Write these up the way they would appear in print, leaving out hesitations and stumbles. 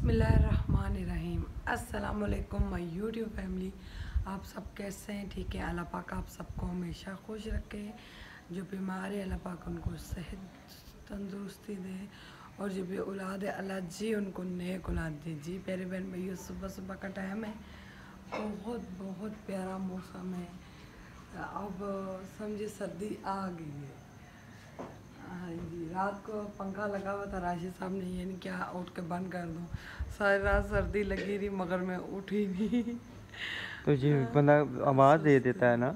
बिस्मिल्लाहिर्रहमानिर्रहीम। अस्सलाम वालेकुम माय यूट्यूब फैमिली। आप सब कैसे हैं? ठीक है। अल्लाह पाक आप सबको हमेशा खुश रखे। जो बीमार है अल्लाह पाक उनको सेहत तंदुरुस्ती दे, और जो भी औलाद है अल्लाह जी उनको नेक औलाद दे। जी प्यारे बहन भैया, सुबह सुबह का टाइम है, बहुत बहुत प्यारा मौसम है। अब समझिए सर्दी आ गई है। हाँ जी, रात को पंखा लगा हुआ था, राशिद साहब ने ये नहीं क्या उठ के बंद कर दूँ। सारी रात सर्दी लगी रही मगर मैं उठी नहीं। तो ये बंदा आवाज दे देता है ना।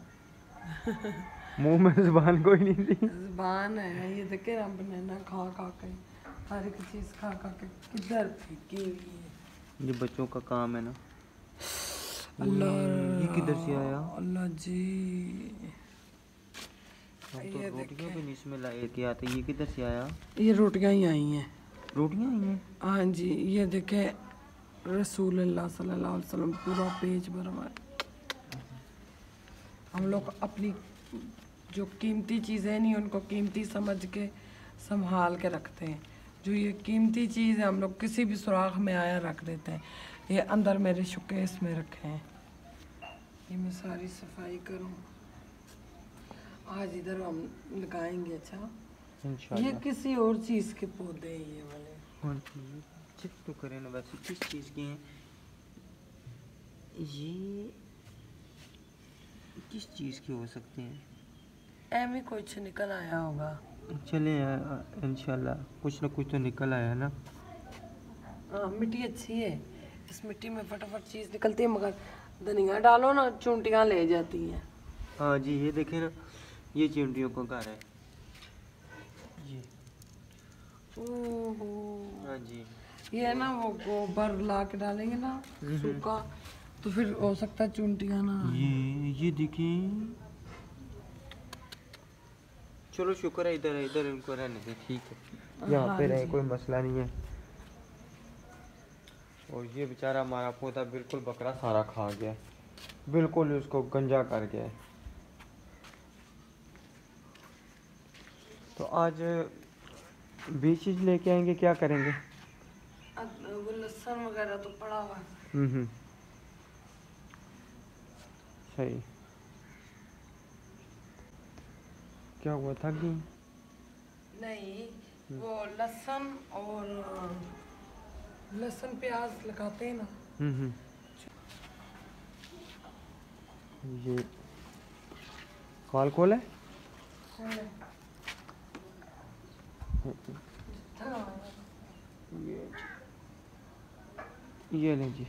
मुंह में जुबान कोई नहीं थी। जुबान है ये देखे रब ने ना खा खा के, हर एक चीज़ खा खा के किधर फेंकी हुई है। ये बच्चों का काम है ना। अल्लाह ये किधर से आया? अल्लाह जी, हम तो रोटियां भी नहीं इसमें लाए के आते। ये किधर से आया? ये रोटियां ही आई हैं। रोटियां आई हैं? हाँ जी, ये देखे रसूलुल्लाह सल्लल्लाहु अलैहि वसल्लम पूरा पेज भरा हुआ है। हम लोग अपनी जो कीमती चीज़ें नहीं उनको कीमती समझ के संभाल के रखते हैं। जो ये कीमती चीज़ है हम लोग किसी भी सुराख में आया रख देते हैं। ये अंदर मेरे शोकेस में रखे हैं। ये मैं सारी सफाई करूँ आज। इधर हम लगाएंगे। अच्छा, ये किसी और चीज़ के पौधे हैं ये वाले। हाँ जी, चेक तो करें ना वैसे किस चीज़ के हैं ये, किस चीज़ के हो सकते हैं? एम ही कुछ निकल आया होगा। चले इंशाल्लाह कुछ ना कुछ तो निकल आया ना। हाँ, मिट्टी अच्छी है, इस मिट्टी में फटाफट चीज़ निकलती है, मगर धनिया डालो ना चूंटियाँ ले जाती हैं। हाँ जी, ये देखें ना, ये चींटियों का घर है ये। ओहो, हाँ जी, ये है ना वो गोबर ला के डालेंगे ना सूखा, तो फिर हो सकता है चूंटियाँ ना आए। ये देखें। चलो शुक्र है इधर इधर इनको रहने दे, ठीक है, यहाँ हाँ पे रहे, जी। कोई मसला नहीं है। और ये बेचारा हमारा पौधा बिल्कुल बकरा सारा खा गया, बिल्कुल उसको गंजा कर गया। तो आज बीज लेके आएंगे, क्या करेंगे? वो लहसुन वगैरह तो पड़ा हुआ है। सही। क्या हुआ, थक गई? नहीं, वो लहसुन और लहसुन प्याज लगाते हैं ना। ये कॉल खोल है। ये लें जी।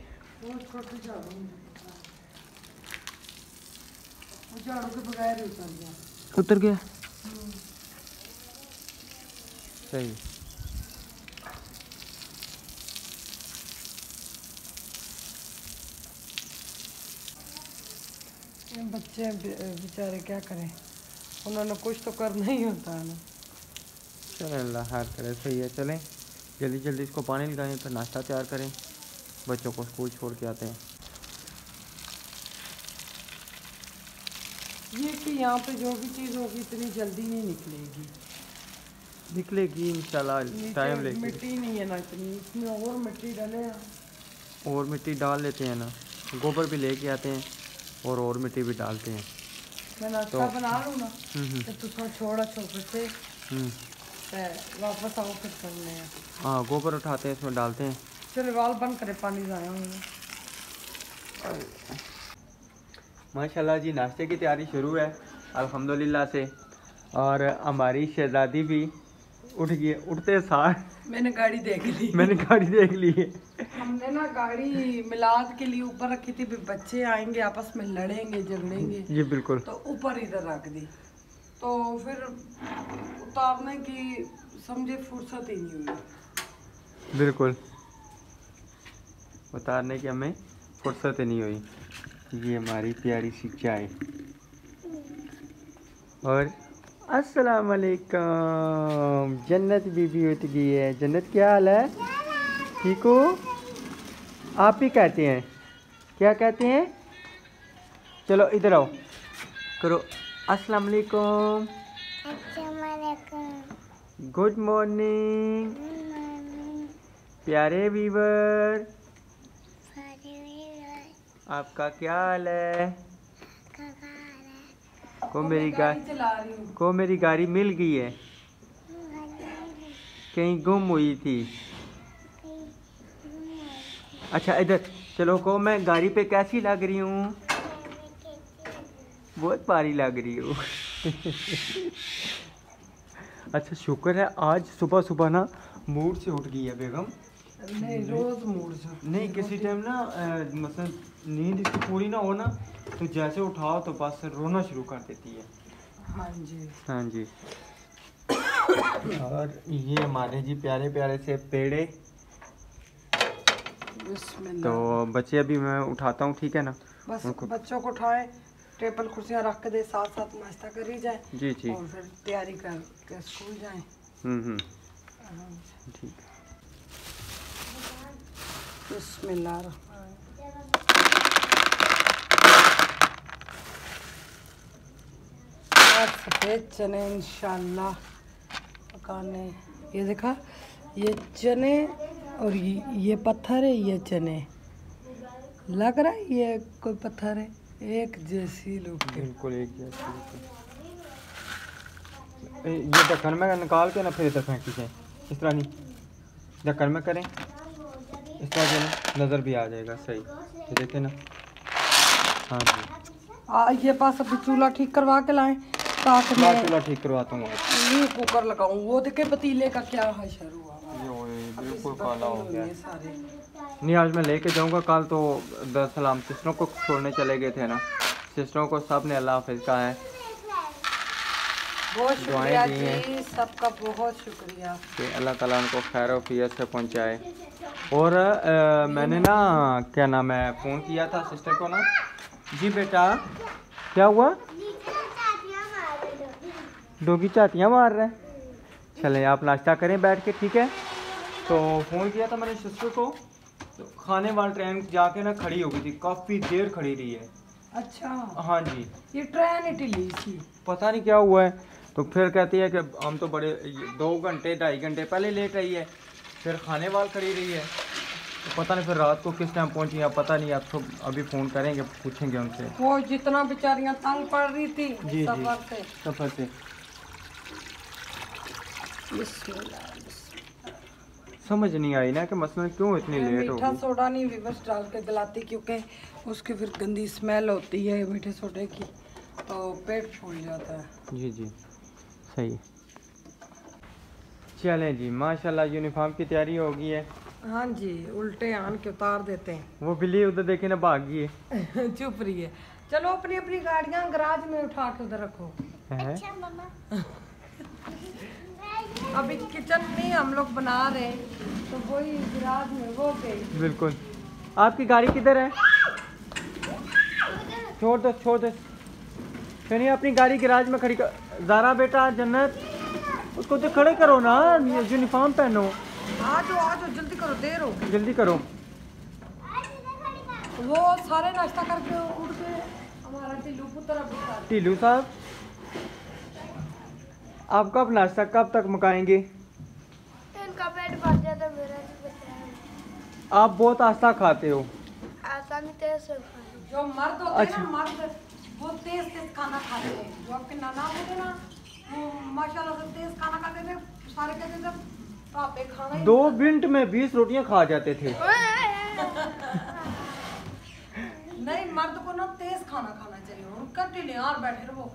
झाड़ू के बगैर ही उतर गया। उतर गया, सही। बच्चे बेचारे क्या करें, उन्होंने कुछ तो करना ही होता है ना। चलें, अल्लाह खैर करे, सही है। चलें जल्दी जल्दी इसको पानी लगाएं, फिर नाश्ता तैयार करें, बच्चों को स्कूल छोड़ के आते हैं। ये कि यहाँ पे जो भी चीज़ होगी इतनी जल्दी नहीं निकलेगी। निकलेगी इंशाल्लाह, टाइम लेगी। मिट्टी नहीं है ना इतनी, इसमें और मिट्टी डाले हैं। और मिट्टी डाल लेते हैं ना, गोबर भी लेके आते हैं और मिट्टी भी डालते हैं। मैं नाश्ता बना लूँ ना, तो तुम छोड़ा छोटे से वापस आओ फिर करने हैं। हाँ, गोबर उठाते हैं, इसमें डालते हैं। चलो वाल बंद करे, पानी जाया होंगे। माशाल्लाह जी, नाश्ते की तैयारी शुरू है अल्हम्दुलिल्लाह से। और हमारी शहजादी भी उठ गई, उठते सार मैंने गाड़ी देख ली। मैंने गाड़ी देख ली है। हमने ना गाड़ी मिलाद के लिए ऊपर रखी थी, बच्चे आएंगे आपस में लड़ेंगे झगड़ेंगे, जी बिल्कुल। तो ऊपर इधर रख दी, तो फिर उतारने की समझे फुर्सत ही नहीं हुई। बिल्कुल, उतारने की हमें फुर्सत ही नहीं हुई। ये हमारी प्यारी सी चाय। और अस्सलाम वालेकुम, जन्नत बीबी उठ गई है। जन्नत क्या हाल है, ठीक हो? आप ही कहते हैं, क्या कहते हैं? चलो इधर आओ, करो अस्सलाम वालेकुम। Good morning. प्यारे वीवर, आपका क्या हाल है? को मेरी गाड़ी मिल गई है, कहीं गुम हुई थी। अच्छा इधर चलो, को मैं गाड़ी पे कैसी लग रही हूँ? बहुत प्यारी लग रही हूँ। अच्छा शुक्र है आज सुबह सुबह ना मूड से उठ गई है बेगम। नहीं रोज मूड से नहीं, किसी टाइम ना मतलब नींद इसकी पूरी ना हो ना तो जैसे उठाओ तो बस रोना शुरू कर देती है। हाँ जी, हाँ जी। और ये हमारे जी प्यारे प्यारे से पेड़े। तो बच्चे अभी मैं उठाता हूँ, ठीक है ना? बस बच्चों को उठाए, टेबल कुर्सियाँ रख के दे, साथ साथ नाश्ता करी जाए। जी जी। और फिर तैयारी कर के स्कूल जाएं। ठीक। बिस्मिल्लाह। सफ़ेद चने इंशाल्लाह पकाने। ये देखा, ये चने और ये पत्थर है, ये चने लग रहा है ये कोई पत्थर है, एक जैसी लुक है। बिल्कुल एक जैसी। ये ढक्कन में निकाल के ना फिर इधर फेंक दीजिए, इस तरह नहीं, ढक्कन में करें इस तरह से ना नज़र भी आ जाएगा सही। ये देखें ना। हाँ जी। ये पास अभी चूल्हा ठीक करवा के लाएं ताकि मैं चूल्हा ठीक करवाता हूँ। ये कुकर लगाऊं। वो देखे पतीले का क्या हशर हुआ, बिल्कुल काला हो गया। सारे नहीं आज मैं लेके जाऊंगा, कल तो दरअसल हम सिस्टरों को छोड़ने चले गए थे ना, सिस्टरों को सब ने अल्लाह हाफिज़ कहा है। बहुत शुक्रिया जी, सबका बहुत शुक्रिया कि अल्लाह ताला उनको खैर वफियत से पहुंचाए। और मैंने ना क्या नाम है फ़ोन किया था सिस्टर को ना। जी बेटा क्या हुआ? डोगी चातियाँ मार रहे हैं। चलें आप नाश्ता करें बैठ के, ठीक है? तो फ़ोन किया था मैंने सिस्टर को, तो खाने वाली ट्रेन जाके ना खड़ी हो गई थी, काफ़ी देर खड़ी रही है। अच्छा हाँ जी, ये ट्रेन इटली थी, पता नहीं क्या हुआ है। तो फिर कहती है कि हम तो बड़े 2 घंटे 2.5 घंटे पहले लेट आई है, फिर खाने वाल खड़ी रही है। तो पता नहीं फिर रात को किस टाइम पहुंची है, पता नहीं। आप तो अभी फ़ोन करेंगे, पूछेंगे उनसे। वो जितना बेचारियां तंग पड़ रही थी जी सफर से। समझ नहीं आई ना कि मसलन क्यों इतनी लेट हो मीठा गई। सोडा नहीं विवश डाल के गलाती, क्योंकि उसकी फिर गंदी स्मेल होती है मीठे सोडे की, तो पेट फूल जाता है। जी जी सही। चलें जी, माशाल्लाह यूनिफॉर्म की तैयारी हो गई है। हाँ जी, उल्टे आन के उतार देते हैं। वो बिल्ली उधर देखे ना भाग गई है। चुप रही है। चलो अपनी अपनी गाड़ियाँ गराज में उठा के उधर रखो। अच्छा मम्मा। अभी किचन में हम लोग बना रहे, तो वही गराज में वो गई। बिल्कुल। आपकी गाड़ी किधर है? छोड़ दो छोड़ दो। नहीं अपनी गाड़ी गैराज में खड़ी कर। ज़ारा बेटा जन्नत उसको तो खड़े करो ना, यूनिफॉर्म पहनो। आ जाओ जल्दी करो, देर हो गई। जल्दी करो। वो सारे नाश्ता करके उठ के हमारा टिल्लू पुत्र अभी टिल्लू साहब आप कब नाश्ता कब तक मकाएंगे? इनका पेट भर जाता, मेरा नहीं बच रहा है। आप बहुत आस्था खाते हो। आसानी तेज से खाओ। जो मर्द होते हैं ना, मर्द वो तेज तेज खाना खाते हैं। जो आपके नाना होते ना, वो माशाल्लाह से तेज खाना खाते थे। सारे कहते थे पापे खाना ही 2 मिनट में 20 रोटियां खा जाते थे। नहीं, मर्द को ना तेज खाना खाना चाहिए। उनका टिलियार बैठे रहो,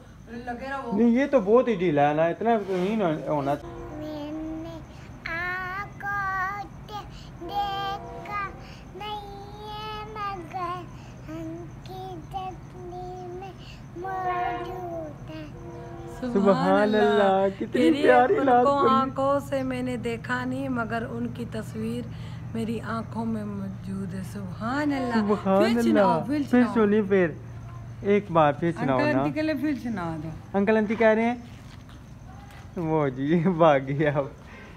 लगे रहो। नहीं ये तो बहुत ही ढीला है ना, इतना नहीं होना। मैंने आँखों से देखा नहीं है मगर उनकी तस्वीर में मौजूद है। सुभान अल्लाह, कितनी प्यारी लात उनको बोली। आंखों से मैंने देखा नहीं, मगर उनकी तस्वीर मेरी आंखों में मौजूद है। सुभान अल्लाह। सुभान अल्लाह। फिर सुनी, फिर एक बार फिर सुनाओ अंकल ना। आंटी के लिए फिर सुना दो। अंकल आंटी कह रहे हैं वो जी भाग गया। अब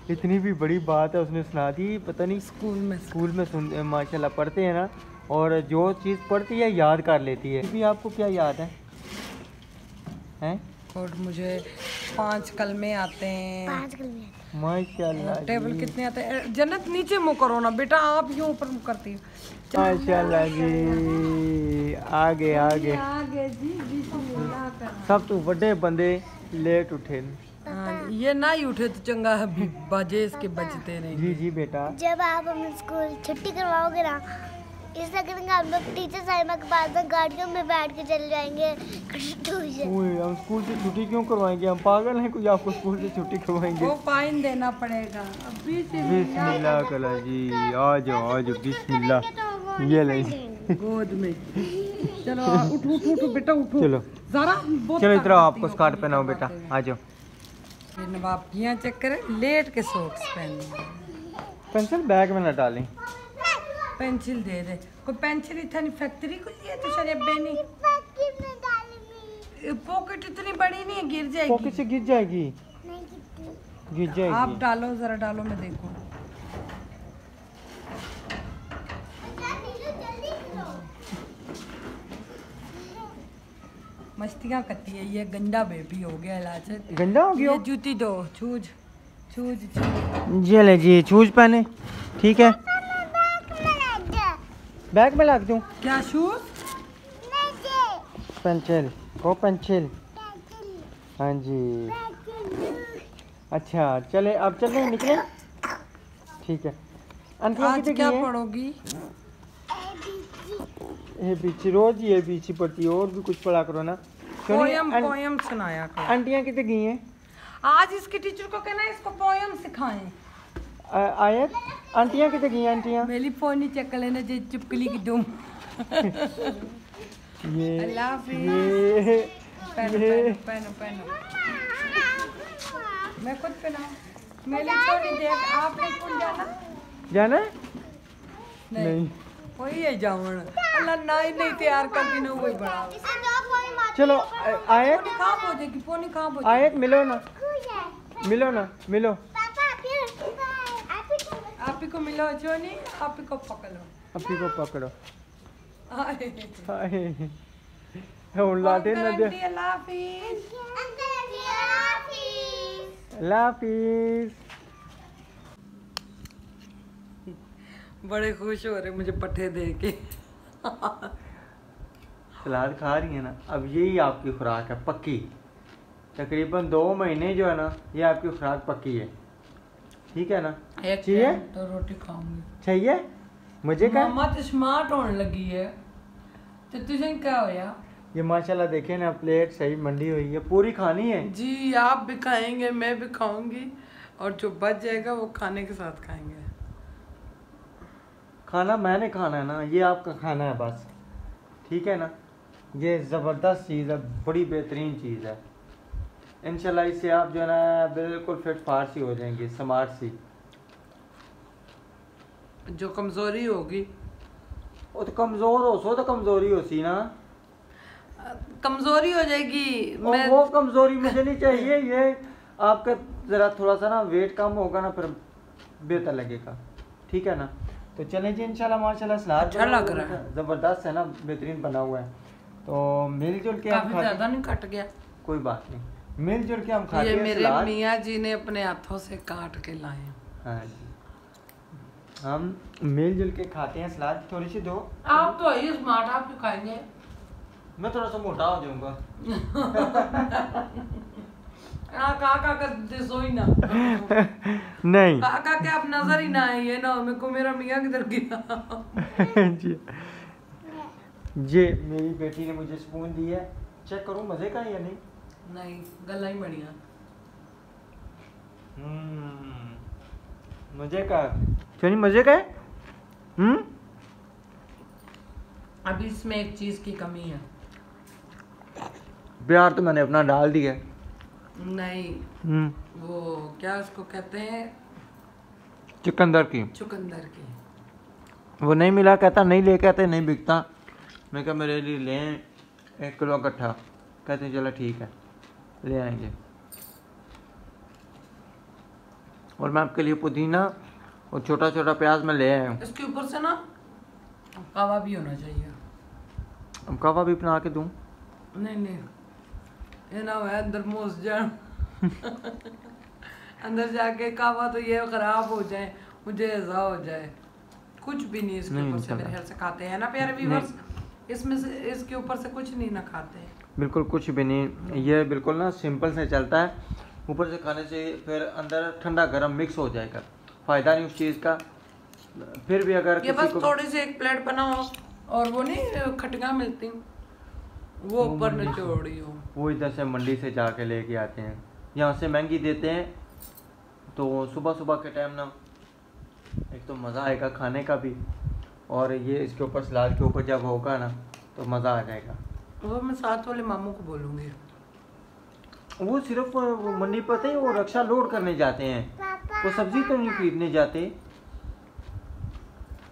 इतनी भी बड़ी बात है उसने सुना दी। पता नहीं स्कूल में सुन माशाल्लाह पढ़ते हैं ना, और जो चीज़ पढ़ती है याद कर लेती है। भी आपको क्या याद है? हैं? और मुझे 5 कलमे आते हैं। 5 किलोमीटर। माशाल्लाह टेबल जी। कितने आते हैं। जन्नत नीचे मुँह करो ना बेटा, आप यूँ ऊपर मुँह करती हो। माशाल्लाह जी, आगे आगे आगे जी बिस्मिल्लाह करना। सब तो बड़े बंदे लेट उठे। हाँ, ये ना ही उठे तो चंगा है, बजे इसके बजते नहीं। जी जी बेटा। जब आप हमें स्कूल छुट्टी करवाओगे ना, इस करेंगे हम लोग टीचर साहिबा के पास में गाड़ियों में बैठ के चले जाएंगे ट्यूशन। ओए, हम स्कूल से छुट्टी क्यों करवाएंगे? हम पागल हैं कुछ आपको स्कूल से छुट्टी करवाएंगे? वो फाइन देना पड़ेगा। अभी से बिस्मिल्लाह कला जी, आ जाओ बिस्मिल्लाह। ये ले गोद में। चलो उठो उठो उठो बेटा उठो। चलो जरा चलो इधर आओ, आपको स्कार्ट पहनाओ बेटा, आ जाओ। ये नवाब की यहाँ चेक करें, लेट के सॉक्स पहने। पेंसिल बैग में न डालें। पेंसिल दे दे, कोई पेंसिल इतनी फैक्ट्री को लिए तो शरीफ बेनी। पॉकेट इतनी बड़ी नहीं है, गिर जाएगी। पॉकेट से गिर जाएगी, गिर आप जाएगी। डालो, जरा डालो, मैं देखूं। मस्तियाँ करती है ये, गंदा बेबी हो गया इलाज। गंदा हो गया? ये जूती दो, छूज छूज छूज। ये ले जी, शूज पहने, ठीक है। बैग में लग दूं? क्या शूज? पेंसिल को पेंसिल, हाँ जी। अच्छा चले, अब चले निकले, ठीक है। आज क्या पढ़ोगी? ABC रोज ही ABC पढ़ती है, और भी कुछ पढ़ा करो ना। पोयम पोयम सुनाया करो। आंटियाँ कितने गई हैं? आज इसके टीचर को कहना है इसको पोयम सिखाएं। आयत, आंटियाँ कितने गई हैं? आंटियाँ मेरी फोन चेक कर लेना जे चुपकली की दुम। ये अल्लाह हाफिज़। ये पहनो पहनो। मैं खुद पहनाऊं? मेरी छोटी देख, आपने स्कूल जाना? जाना है? नहीं। वही है जावन। अल्लाह ना ही नहीं तैयार करके ना कोई बड़ा। चलो आयत, पोनी कहाँ पहुंचेगी? पोनी कहाँ पहुंचेगी? आयत मिलो ना, मिलो ना, मिलो। आप ही को मिलो छोनी, आप ही को पकड़ो। अपनी को पकड़ो। हाय। हाय, हम लाते ना दे। अल्लाह हाफिज़। अल्लाह हाफिज़। बड़े खुश हो रहे मुझे पट्टे दे के। सलाद खा रही है ना, अब यही आपकी खुराक है पक्की। तकरीबन 2 महीने जो है ना, ये आपकी खुराक पक्की है, ठीक है ना? चाहिए तो रोटी खाऊंगी। चाहिए मुझे का? मामा तो स्मार्ट होने लगी है, तो तुझे क्या होया? ये माशाल्लाह देखे ना, प्लेट सही मंडी हुई है, पूरी खानी है जी। आप भी खाएंगे, मैं भी खाऊंगी, और जो बच जाएगा वो खाने के साथ खाएंगे। खाना मैंने खाना है ना, ये आपका खाना है बस, ठीक है ना? ये ज़बरदस्त चीज़ है, बड़ी बेहतरीन चीज़ है। इंशाल्लाह इससे आप जो है ना बिल्कुल फिट फाट सी हो जाएंगी, स्मार्ट सी। जो कमजोरी होगी वो तो कमज़ोर हो सो, तो कमज़ोरी हो सी ना, कमजोरी हो जाएगी। मैं वो कमज़ोरी मुझे नहीं चाहिए। ये आपका ज़रा थोड़ा सा ना वेट कम होगा ना, फिर बेहतर लगेगा, ठीक है ना? तो चलें जी, इंशाल्लाह माशाल्लाह सलाद अच्छा लग रहा है, ज़बरदस्त है ना, बेहतरीन बना हुआ है। तो मिलजुल के हम काफी ज्यादा नहीं कट गया? कोई बात नहीं, मिलजुल के हम खाते ये हैं मेरे सलाद। मियाँ जी ने अपने हाथों से काट के लाए हैं। हाँ जी, हम मिलजुल के खाते हैं सलाद। थोड़ी सी दो। आप तो है स्मार्ट, आप क्यों खाएंगे? मैं थोड़ा सा मोटा हो जाऊंगा। काका कर दे सोई ना। नहीं काका के आप नजर ही ना आए, ये ना मेरे को मेरा मियाँ किधर गया। जी, ये मेरी बेटी ने मुझे स्पून दी है, चेक करूं मजे का है या नहीं। नहीं, गला ही बढ़िया। मजे का चलिए, मजे का है। अभी इसमें एक चीज की कमी है। प्यार तो मैंने अपना डाल दिया। नहीं, वो क्या उसको कहते हैं, चुकंदर की, चुकंदर की। वो नहीं मिला, कहता नहीं ले, कहते नहीं बिकता। मैं कहा मेरे लिए लें 1 किलो इकट्ठा, कहते हैं चलो ठीक है ले आएंगे। और मैं आपके लिए पुदीना और छोटा छोटा प्याज में ले आया हूँ। इसके ऊपर से ना कावा भी होना चाहिए। अब कावा भी बना के दूँ? नहीं नहीं, ये ना है अंदर मोस जान। अंदर जाके कहवा तो ये खराब हो जाए, मुझे ऐसा हो जाए, कुछ भी नहीं इसके ऊपर से मेरे ख्याल से खाते हैं ना प्यारे व्यूअर्स। इसमें से इसके ऊपर से कुछ नहीं ना खाते हैं, बिल्कुल कुछ भी नहीं। ये बिल्कुल ना सिंपल से चलता है, ऊपर से खाने से फिर अंदर ठंडा गर्म मिक्स हो जाएगा, फ़ायदा नहीं उस चीज़ का। फिर भी अगर ये किसी बस को थोड़ी सी एक प्लेट बनाओ और वो नहीं खटिया मिलती वो ऊपर निचोड़ी हो, वो इधर से मंडी से जाके लेके आते हैं, यहाँ से महंगी देते हैं। तो सुबह सुबह के टाइम ना एक तो मज़ा आएगा खाने का भी, और ये इसके ऊपर सलाद के ऊपर जब होगा ना तो मज़ा आ जाएगा। वो मैं साथ वाले मामू को बोलूँगी, वो सिर्फ मंडी पता है, वो रक्षा लोड करने जाते हैं, वो सब्जी तो नहीं खरीदने जाते।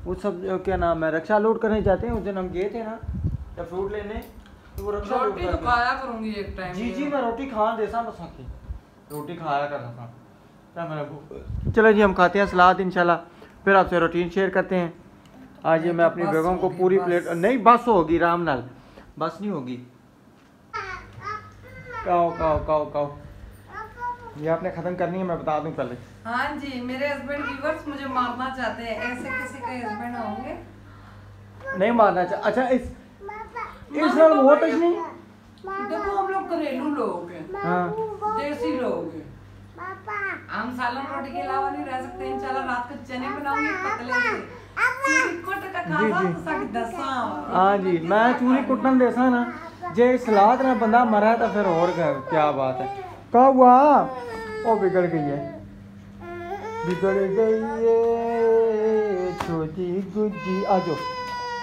वो सब क्या नाम है, रक्षा लोड करने जाते हैं। उस दिन हम गए थे ना जब फ्रूट लेने, तो वो रक्षा लोड रोटी तो खाया करूँगी एक टाइम। जी मैं रोटी खा दे सा बस की रोटी खाया कर रहा था। चलो जी हम खाते हैं सलाद इंशाल्लाह, फिर आपसे रूटीन शेयर करते हैं। आज ये मैं अपनी बेगम को पूरी प्लेट नहीं बस होगी, राम नाल बस नहीं होगी। काओ काओ काओ काओ, ये आपने खत्म करनी है, मैं बता दूं पहले। हाँ जी, मेरे हस्बैंड व्यूअर्स मुझे मारना चाहते हैं, ऐसे किसी के हस्बैंड होंगे? नहीं मारना चाहिए। अच्छा इस नाल वो तो नहीं। देखो हम लोग घरेलू लोग हैं, हाँ देसी लोग हैं, हम सालन रोटी के अलावा नहीं रह सकते। इंशाल्लाह रात को चने बनाऊंगी पतले से, कुट का खासा तो सक दसा। हाँ जी, मैं चूरी कुटन देसा ना, जे सलाद ना बंदा मरा तो फिर और क्या बात है। क्या हुआ? ओ बिगड़ गई है, बिगड़ गई है छोटी गुज्जी। आजो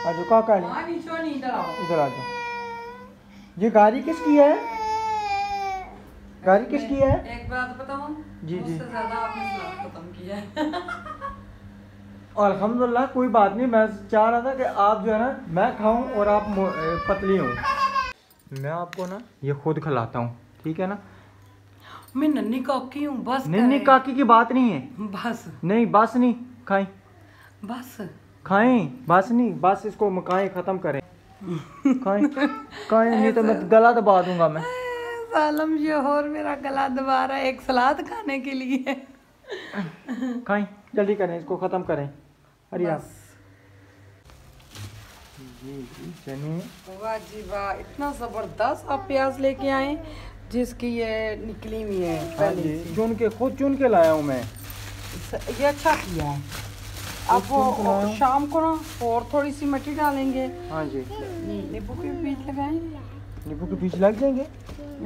आजो का कहानी, इधर आ जाओ। ये गाड़ी किसकी है? गाड़ी किसकी है? एक बात बताऊं, जी जी, उससे ज्यादा आपने सलाद खत्म किया है। और अल्हम्दुलिल्लाह कोई बात नहीं, मैं चाह रहा था कि आप जो है ना मैं खाऊं और आप पतली हो। मैं आपको ना ये खुद खिलाता हूँ, ठीक है ना? मैं नन्ही काकी हूँ, बस नन्ही काकी की बात नहीं है, बस नहीं बस नहीं, खाएं बस खाएं, बस नहीं, बस इसको मकाएं खत्म करें। खाएं खाएं, नहीं तो मैं गला दबा दूंगा। मैं सालम शोहर मेरा गला दबा रहा है एक सलाद खाने के लिए। खाएं, जल्दी करें, इसको खत्म करें। अरे यार जी चने, वाह जी वाह, इतना जबरदस्त आप प्याज लेके आए जिसकी ये निकली हुई है पहले से। चुन के खुद चुन के लाया हूँ मैं, ये अच्छा किया है। अब वो शाम को ना और थोड़ी सी मिट्टी डालेंगे। हाँ जी, नींबू के बीज लगाएंगे, नींबू के बीज लग जाएंगे।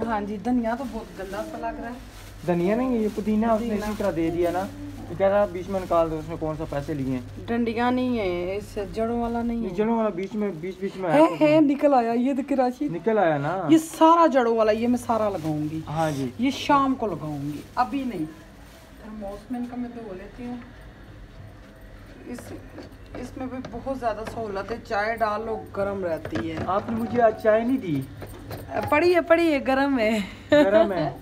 हाँ जी, धनिया तो बहुत गंदा सा लग रहा है। धनिया नहीं, ये पुदीना उसने इसी तरह दे दिया ना, तो कह रहा बीच में निकाल दो, उसने कौन सा पैसे लिए हैं। डंडिया नहीं है, इस जड़ों वाला नहीं है, जड़ों वाला बीच में है निकल आया। ये देख राशि निकल आया ना, ये सारा जड़ों वाला, ये मैं सारा लगाऊंगी। हाँ जी, ये शाम को लगाऊंगी, अभी नहीं। मौसम का मैं धो लेती हूँ। इसमें भी बहुत ज़्यादा सहूलत है, चाय डाल लो गर्म रहती है। आपने मुझे आज चाय नहीं दी। पड़ी है गर्म है, गरम है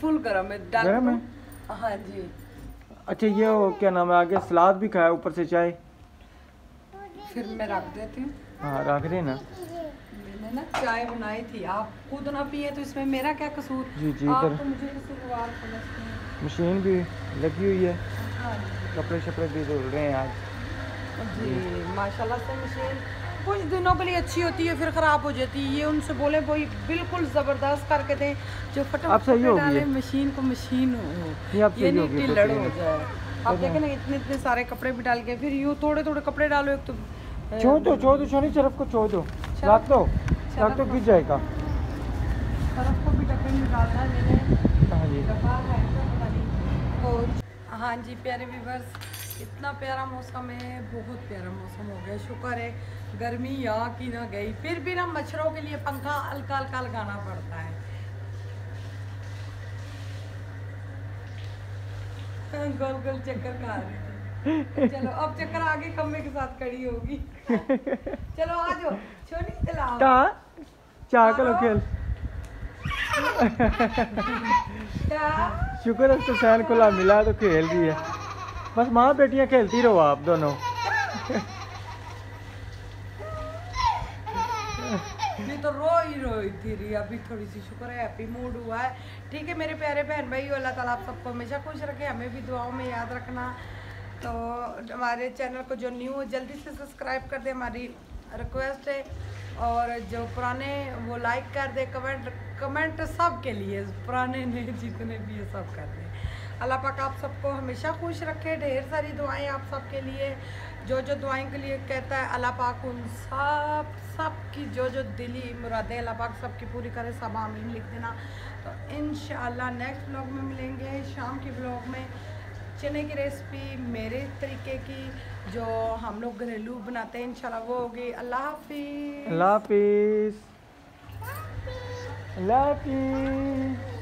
फुल गर्म है, गरम है। हाँ जी। अच्छा ये क्या नाम है, आगे सलाद भी खाया, ऊपर से चाय। फिर मैं रख देती हूँ। हाँ रख देना। मैंने ना चाय बनाई थी, आप खुद ना पिए तो इसमें मेरा क्या कसूर। जी जी, आप इधर तो मुझे कसूरवार समझते हैं। मशीन भी लगी हुई है, हाँ जी। कपड़े शपड़े भी धुल रहे हैं आज। जी माशाल्लाह से मशीन कुछ दिनों के लिए अच्छी होती है, फिर ख़राब हो जाती है। ये उनसे बोले वही बिल्कुल ज़बरदस्त करके दें जो अब सही हो डाले, गई है। मशीन को मशीन हो, ये अब सही हो नहीं गई, लड़ हो जाए। आप देखें ना इतने सारे कपड़े भी डाल के, फिर यूँ थोड़े कपड़े डालो, एक तो छोड़ दो छोटी तरफ को छोड़ दो, रख दो गिर जाएगा। तरफ को भी डब्बे में डालना है मैंने। हाँ जी, डब्बा है तो पता नहीं। और हाँ जी प्यारे व्यूअर्स, इतना प्यारा मौसम है, बहुत प्यारा मौसम हो गया। शुक्र है गर्मी यहाँ की ना गई, फिर भी ना मच्छरों के लिए पंखा हल्का हल्का लगाना पड़ता है। गोल गोल चक्कर खा रही थी। चलो अब चक्कर आगे कम्मे के साथ खड़ी होगी। चलो आ जाओ छोटी दिलाओ चाह करो खेल। क्या शुक्र है तो सैन खुला मिला तो खेल रही है। बस माँ बेटियाँ खेलती रहो आप दोनों। नहीं तो रो ही थी रही। अभी थोड़ी सी शुक्र है हैप्पी मूड हुआ है। ठीक है मेरे प्यारे बहन भाई, अल्लाह ताला आप सबको हमेशा खुश रखे, हमें भी दुआओं में याद रखना। तो हमारे चैनल को जो न्यू है जल्दी से सब्सक्राइब कर दे, हमारी रिक्वेस्ट है। और जो पुराने वो लाइक कर दे, कमेंट सब के लिए, पुराने ने जितने भी है सब कर दे। अल्लाह पाक आप सबको हमेशा खुश रखे। ढेर सारी दुआएं आप सबके लिए, जो दुआएं के लिए कहता है अल्लाह पाक उन सब की जो दिली मुरादें अल्लाह पाक सबकी पूरी करे, सब आमीन लिख देना। तो इंशाअल्लाह नेक्स्ट व्लॉग में मिलेंगे, शाम की व्लॉग में चने की रेसिपी मेरे तरीके की जो हम लोग घरेलू बनाते हैं इंशाल्लाह वो होगी। अल्लाह हाफिज़। अल्लाह हाफिज़। अल्लाह हाफिज़।